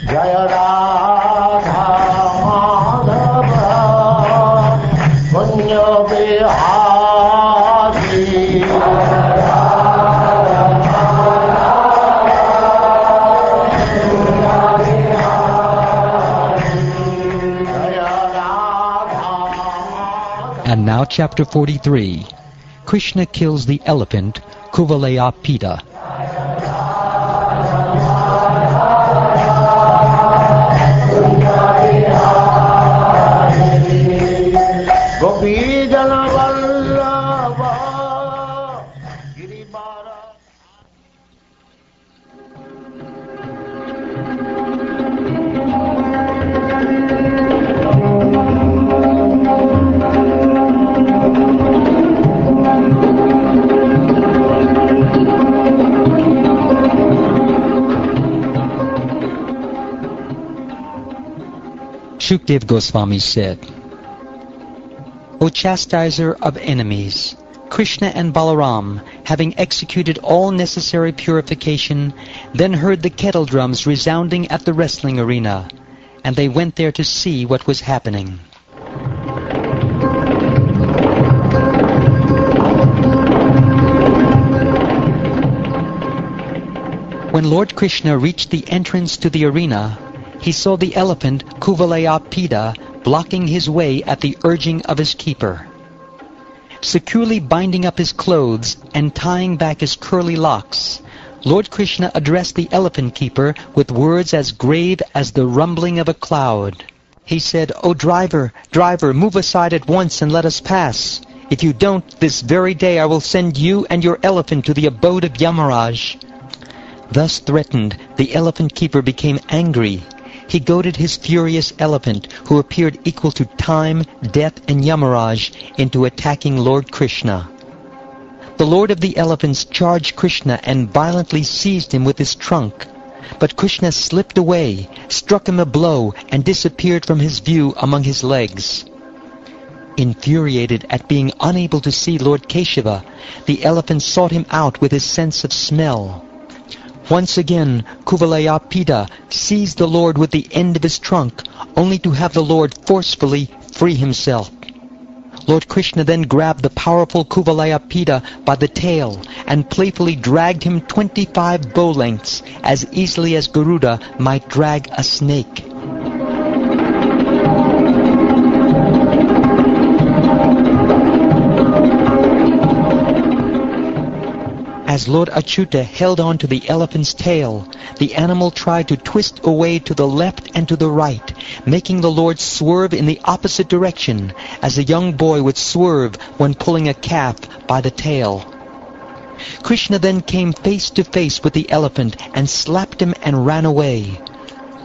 Jaya Radha Madhava Punya Bihari And now chapter 43. Krishna kills the elephant Kuvalayapita. Shukdev Goswami said, O chastiser of enemies, Krishna and Balaram, having executed all necessary purification, then heard the kettle drums resounding at the wrestling arena, and they went there to see what was happening. When Lord Krishna reached the entrance to the arena, he saw the elephant Kuvalayapita blocking his way at the urging of his keeper. Securely binding up his clothes and tying back his curly locks, Lord Krishna addressed the elephant keeper with words as grave as the rumbling of a cloud. He said, O driver, driver, move aside at once and let us pass. If you don't, this very day I will send you and your elephant to the abode of Yamaraj. Thus threatened, the elephant keeper became angry. He goaded his furious elephant, who appeared equal to time, death, and Yamaraj, into attacking Lord Krishna. The Lord of the Elephants charged Krishna and violently seized him with his trunk. But Krishna slipped away, struck him a blow, and disappeared from his view among his legs. Infuriated at being unable to see Lord Keshava, the elephant sought him out with his sense of smell. Once again, Kuvalayapita seized the Lord with the end of his trunk, only to have the Lord forcefully free himself. Lord Krishna then grabbed the powerful Kuvalayapita by the tail and playfully dragged him 25 bow lengths, as easily as Garuda might drag a snake. As Lord Achyuta held on to the elephant's tail, the animal tried to twist away to the left and to the right, making the Lord swerve in the opposite direction, as a young boy would swerve when pulling a calf by the tail. Krishna then came face to face with the elephant and slapped him and ran away.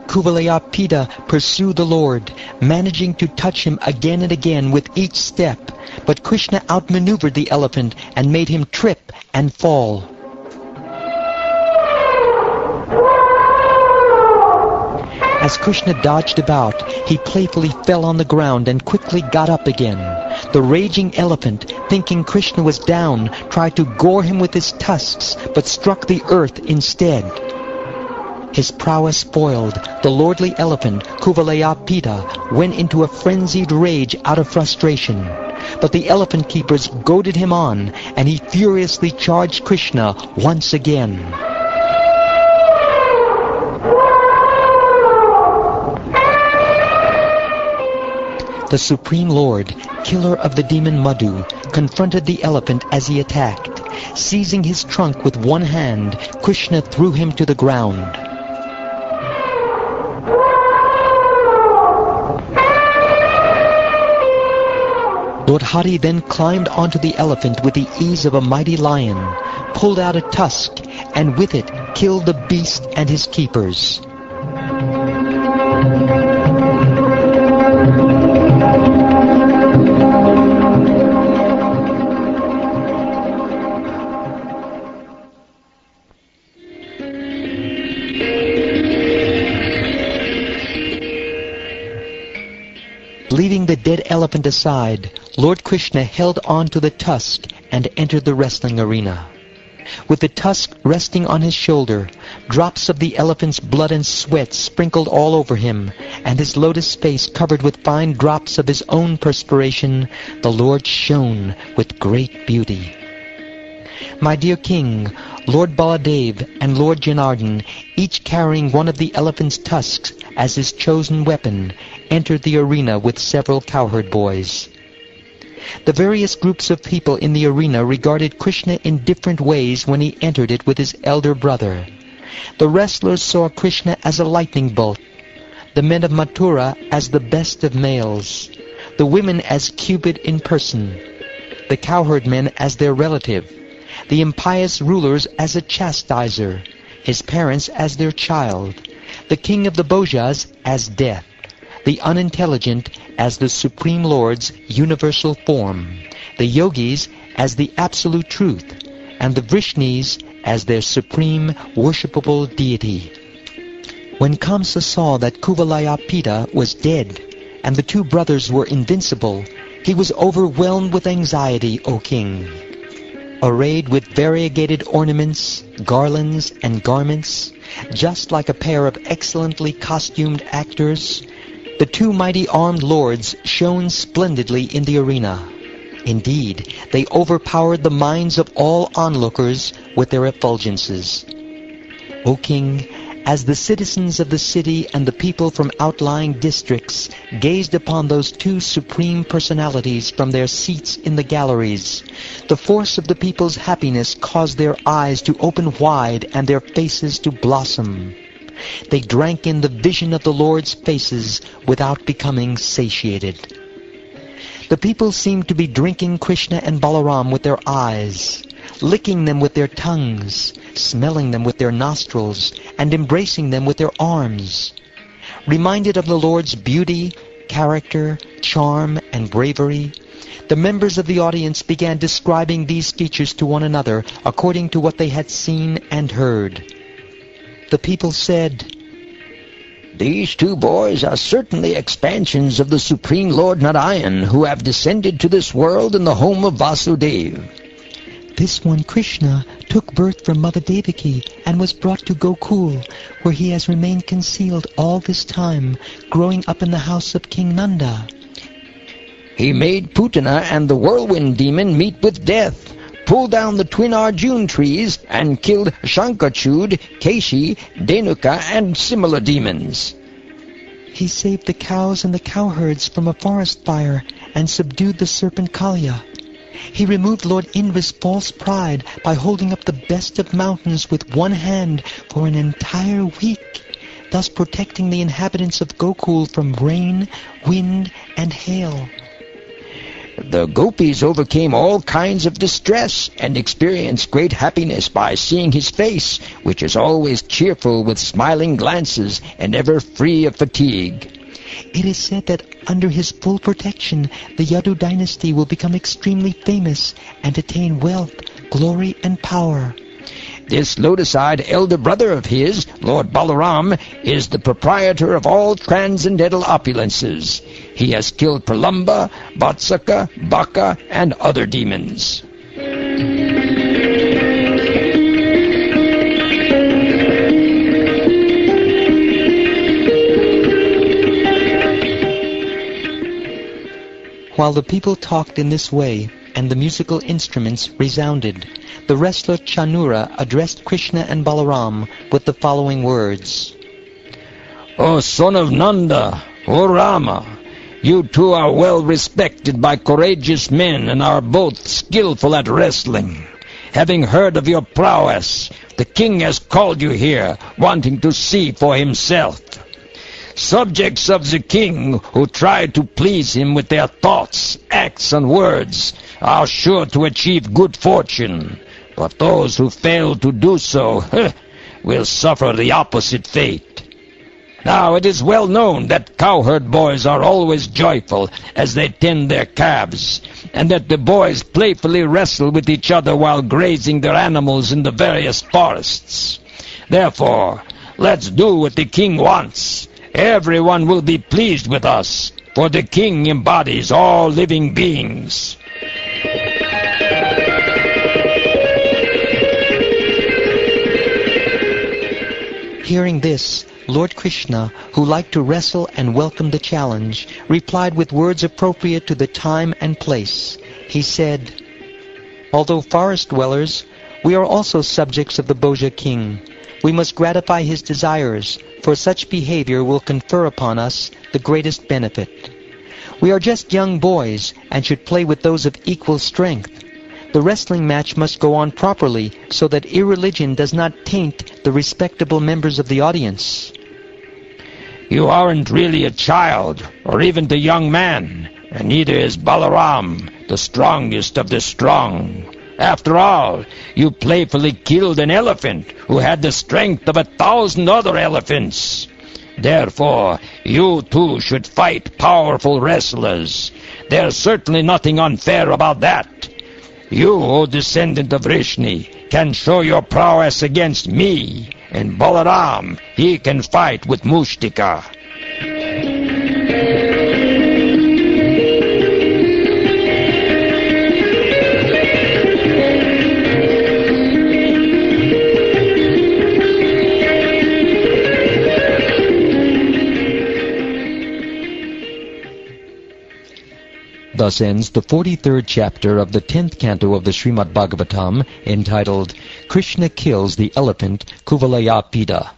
Kuvalayapita pursued the Lord, managing to touch him again and again with each step, but Krishna outmaneuvered the elephant and made him trip and fall. As Krishna dodged about, he playfully fell on the ground and quickly got up again. The raging elephant, thinking Krishna was down, tried to gore him with his tusks, but struck the earth instead. His prowess foiled, the lordly elephant, Kuvalayapita, went into a frenzied rage out of frustration. But the elephant keepers goaded him on, and he furiously charged Krishna once again. The Supreme Lord, killer of the demon Madhu, confronted the elephant as he attacked. Seizing his trunk with one hand, Krishna threw him to the ground. Lord Hari then climbed onto the elephant with the ease of a mighty lion, pulled out a tusk, and with it killed the beast and his keepers. Leaving the dead elephant aside, Lord Krishna held on to the tusk and entered the wrestling arena. with the tusk resting on his shoulder, drops of the elephant's blood and sweat sprinkled all over him, and his lotus face covered with fine drops of his own perspiration, the Lord shone with great beauty. My dear king, Lord Baladev and Lord Janardhan, each carrying one of the elephant's tusks as his chosen weapon, entered the arena with several cowherd boys. The various groups of people in the arena regarded Krishna in different ways when he entered it with his elder brother. The wrestlers saw Krishna as a lightning bolt, the men of Mathura as the best of males, the women as Cupid in person, the cowherd men as their relative, the impious rulers as a chastiser, his parents as their child, the king of the Bhojas as death, the unintelligent as the Supreme Lord's universal form, the yogis as the absolute truth, and the Vrishnis as their supreme worshipable deity. When Kamsa saw that Kuvalayapita was dead, and the two brothers were invincible, he was overwhelmed with anxiety, O king. Arrayed with variegated ornaments, garlands, and garments, just like a pair of excellently costumed actors, the two mighty armed lords shone splendidly in the arena. Indeed, they overpowered the minds of all onlookers with their effulgences. O king, as the citizens of the city and the people from outlying districts gazed upon those two supreme personalities from their seats in the galleries, the force of the people's happiness caused their eyes to open wide and their faces to blossom. They drank in the vision of the Lord's faces without becoming satiated. The people seemed to be drinking Krishna and Balaram with their eyes, licking them with their tongues, smelling them with their nostrils, and embracing them with their arms. Reminded of the Lord's beauty, character, charm, and bravery, the members of the audience began describing these features to one another according to what they had seen and heard. The people said, "These two boys are certainly expansions of the Supreme Lord Narayan, who have descended to this world in the home of Vasudeva. This one, Krishna, took birth from Mother Devaki and was brought to Gokul, where he has remained concealed all this time, growing up in the house of King Nanda. He made Putana and the whirlwind demon meet with death, pulled down the twin Arjun trees, and killed Shankachud, Keshi, Denuka, and similar demons. He saved the cows and the cowherds from a forest fire and subdued the serpent Kalya. He removed Lord Indra's false pride by holding up the best of mountains with one hand for an entire week, thus protecting the inhabitants of Gokul from rain, wind, and hail. The gopis overcame all kinds of distress and experienced great happiness by seeing his face, which is always cheerful with smiling glances and ever free of fatigue. It is said that under his full protection, the Yadu dynasty will become extremely famous and attain wealth, glory, and power. This lotus-eyed elder brother of his, Lord Balaram, is the proprietor of all transcendental opulences. He has killed Pralamba, Vatsaka, Baka, and other demons. While the people talked in this way, and the musical instruments resounded, the wrestler Chanura addressed Krishna and Balaram with the following words. O son of Nanda, O Rama, you two are well respected by courageous men and are both skillful at wrestling. Having heard of your prowess, the king has called you here, wanting to see for himself. Subjects of the king who try to please him with their thoughts, acts, and words are sure to achieve good fortune, but those who fail to do so will suffer the opposite fate. Now it is well known that cowherd boys are always joyful as they tend their calves, and that the boys playfully wrestle with each other while grazing their animals in the various forests. Therefore, let's do what the king wants. Everyone will be pleased with us, for the king embodies all living beings. Hearing this, Lord Krishna, who liked to wrestle and welcomed the challenge, replied with words appropriate to the time and place. He said, "Although forest dwellers, we are also subjects of the Bhoja king. We must gratify his desires, for such behavior will confer upon us the greatest benefit. We are just young boys and should play with those of equal strength. The wrestling match must go on properly so that irreligion does not taint the respectable members of the audience." You aren't really a child, or even a young man, and neither is Balaram, the strongest of the strong. After all, you playfully killed an elephant who had the strength of 1,000 other elephants. Therefore, you too should fight powerful wrestlers. There's certainly nothing unfair about that. You, O descendant of Vrishni, can show your prowess against me, and Balaram, he can fight with Mushtika. Thus ends the 43rd chapter of the 10th canto of the Srimad Bhagavatam, entitled Krishna Kills the Elephant Kuvalayapida.